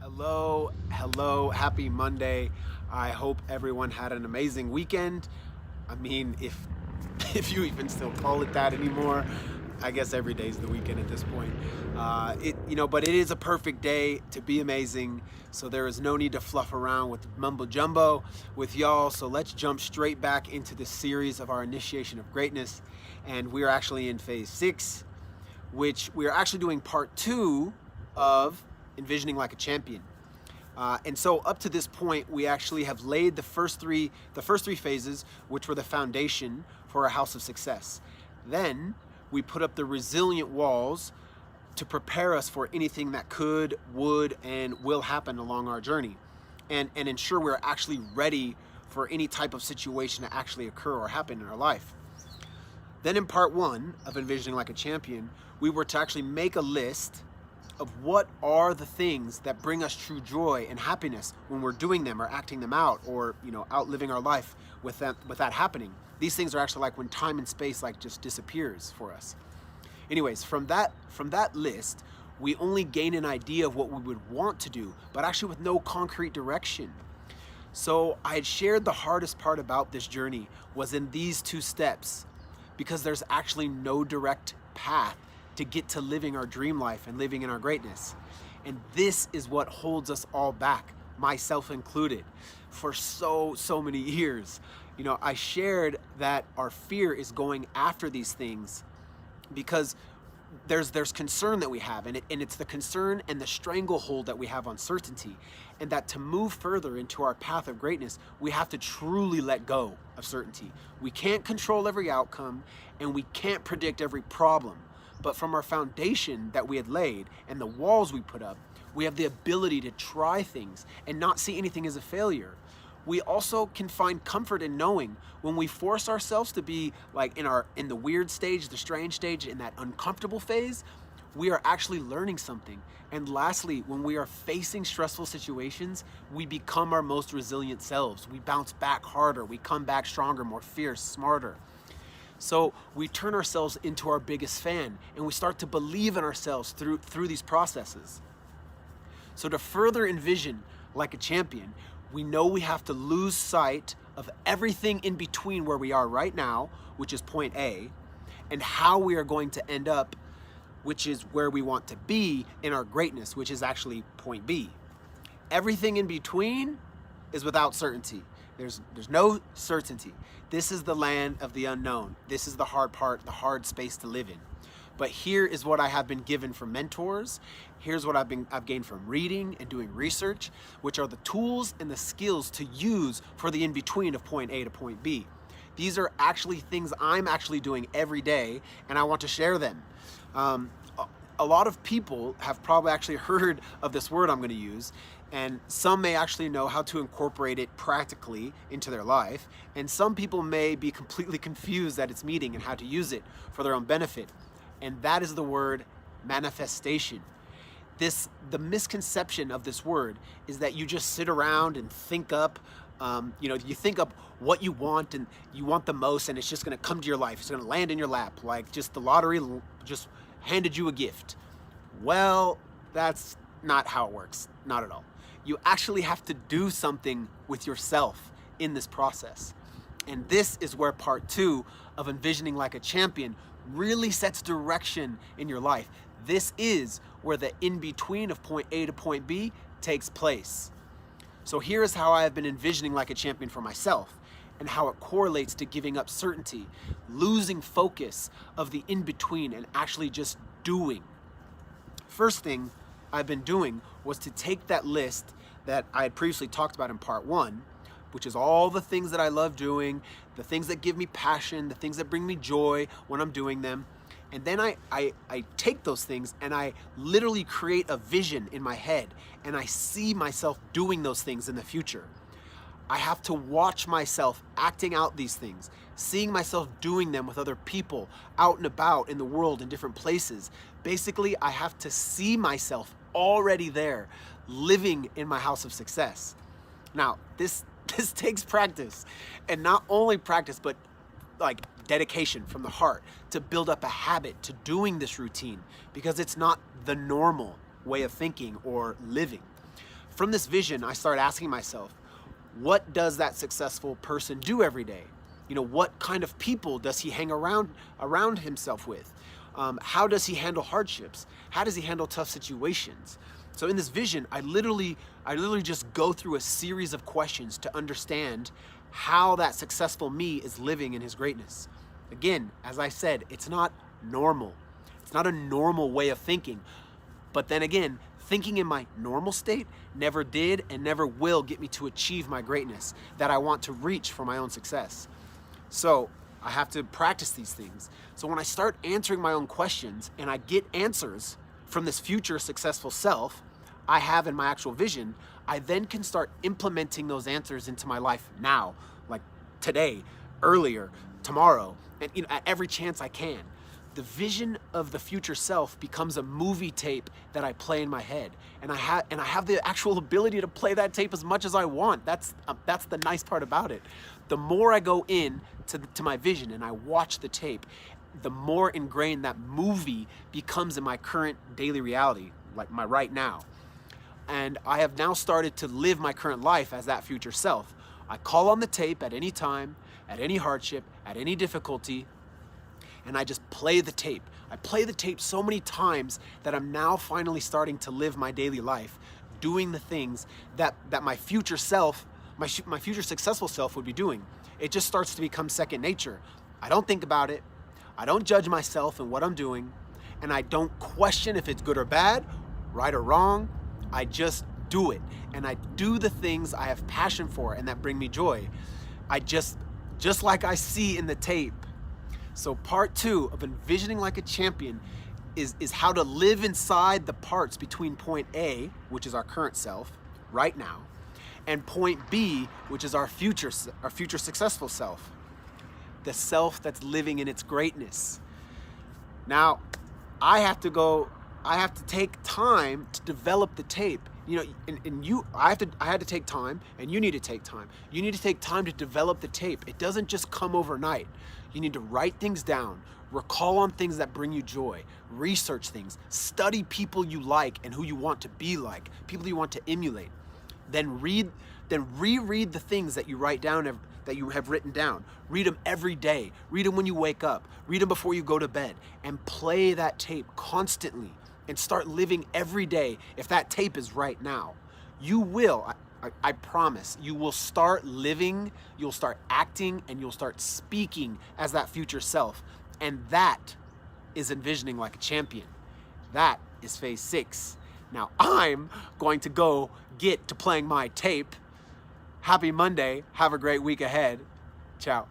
Hello, happy Monday. I hope everyone had an amazing weekend. I mean, if if you even still call it that anymore, I guess every day's the weekend at this point. But it is a perfect day to be amazing. So there is no need to fluff around with mumbo jumbo with y'all. So let's jump straight back into the series of our initiation of greatness, and we are actually in phase 6, which we are actually doing part 2 of envisioning like a champion. And so up to this point, we actually have laid the first three phases, which were the foundation for a house of success. Then we put up the resilient walls to prepare us for anything that could, would, and will happen along our journey, and ensure we're actually ready for any type of situation to actually occur or happen in our life. Then in part 1 of envisioning like a champion, we were to actually make a list of what are the things that bring us true joy and happiness when we're doing them or acting them out, or out living our life with that happening. These things are actually like when time and space like just disappears for us. Anyways, from that list, we only gain an idea of what we would want to do, but actually with no concrete direction. So I had shared the hardest part about this journey was in these 2 steps, because there's actually no direct path to get to living our dream life and living in our greatness. And this is what holds us all back, myself included, for so many years. I shared that our fear is going after these things because there's concern that we have, and it's the concern and the stranglehold that we have on certainty, and that to move further into our path of greatness, we have to truly let go of certainty. We can't control every outcome, and we can't predict every problem. But from our foundation that we had laid and the walls we put up, we have the ability to try things and not see anything as a failure. We also can find comfort in knowing when we force ourselves to be like in the weird stage, the strange stage, in that uncomfortable phase, we are actually learning something. And lastly, when we are facing stressful situations, we become our most resilient selves. We bounce back harder, we come back stronger, more fierce, smarter. So we turn ourselves into our biggest fan, and we start to believe in ourselves through these processes. So to further envision like a champion, we know we have to lose sight of everything in between where we are right now, which is point A, and how we are going to end up, which is where we want to be in our greatness, which is actually point B. Everything in between is without certainty. There's no certainty. This is the land of the unknown. This is the hard part, the hard space to live in. But here is what I have been given from mentors. Here's what I've gained from reading and doing research, which are the tools and the skills to use for the in-between of point A to point B. These are actually things I'm actually doing every day, and I want to share them. A lot of people have probably actually heard of this word I'm going to use, and some may actually know how to incorporate it practically into their life, and some people may be completely confused at its meaning and how to use it for their own benefit. And that is the word manifestation. The misconception of this word is that you just sit around and think up, you think up what you want and you want the most, and it's just going to come to your life. It's going to land in your lap, like just the lottery just handed you a gift. Well, that's not how it works. Not at all. You actually have to do something with yourself in this process. And this is where part 2 of envisioning like a champion really sets direction in your life. This is where the in-between of point A to point B takes place. So here is how I have been envisioning like a champion for myself, and how it correlates to giving up certainty, losing focus of the in-between, and actually just doing. First thing I've been doing was to take that list that I had previously talked about in part 1, which is all the things that I love doing, the things that give me passion, the things that bring me joy when I'm doing them. And then I take those things and I literally create a vision in my head, and I see myself doing those things in the future. I have to watch myself acting out these things, seeing myself doing them with other people, out and about in the world in different places. Basically, I have to see myself already there, living in my house of success. Now, this takes practice, and not only practice, but like dedication from the heart to build up a habit to doing this routine, because it's not the normal way of thinking or living. from this vision, I start asking myself, what does that successful person do every day? What kind of people does he hang around himself with? How does he handle hardships? How does he handle tough situations? So in this vision, I literally just go through a series of questions to understand how that successful me is living in his greatness. Again, as I said, it's not normal. It's not a normal way of thinking. But then again, thinking in my normal state never did and never will get me to achieve my greatness that I want to reach for my own success. So I have to practice these things. So when I start answering my own questions and I get answers from this future successful self I have in my actual vision, I then can start implementing those answers into my life now, like today, earlier, tomorrow, and at every chance I can. The vision of the future self becomes a movie tape that I play in my head, and I have the actual ability to play that tape as much as I want. That's the nice part about it. The more I go in to my vision and I watch the tape, the more ingrained that movie becomes in my current daily reality, like my right now. And I have now started to live my current life as that future self. I call on the tape at any time, at any hardship, at any difficulty, and I just play the tape. I play the tape so many times that I'm now finally starting to live my daily life, doing the things that my future self, my future successful self would be doing. It just starts to become second nature. I don't think about it. I don't judge myself and what I'm doing, and I don't question if it's good or bad, right or wrong. I just do it, and I do the things I have passion for and that bring me joy. I just like I see in the tape. So part 2 of envisioning like a champion is how to live inside the parts between point A, which is our current self right now, and point B, which is our future successful self, the self that's living in its greatness. Now, I have to take time to develop the tape. I had to take time, and you need to take time. You need to take time to develop the tape. It doesn't just come overnight. You need to write things down, recall on things that bring you joy, research things, study people you like and who you want to be like, people you want to emulate. Then reread the things that you write down, that you have written down. Read them every day. Read them when you wake up. Read them before you go to bed, and play that tape constantly and start living every day. If that tape is right now, you will, I promise, you will start living, you'll start acting, and you'll start speaking as that future self. And that is envisioning like a champion. That is phase 6. Now I'm going to go get to playing my tape. Happy Monday. Have a great week ahead. Ciao.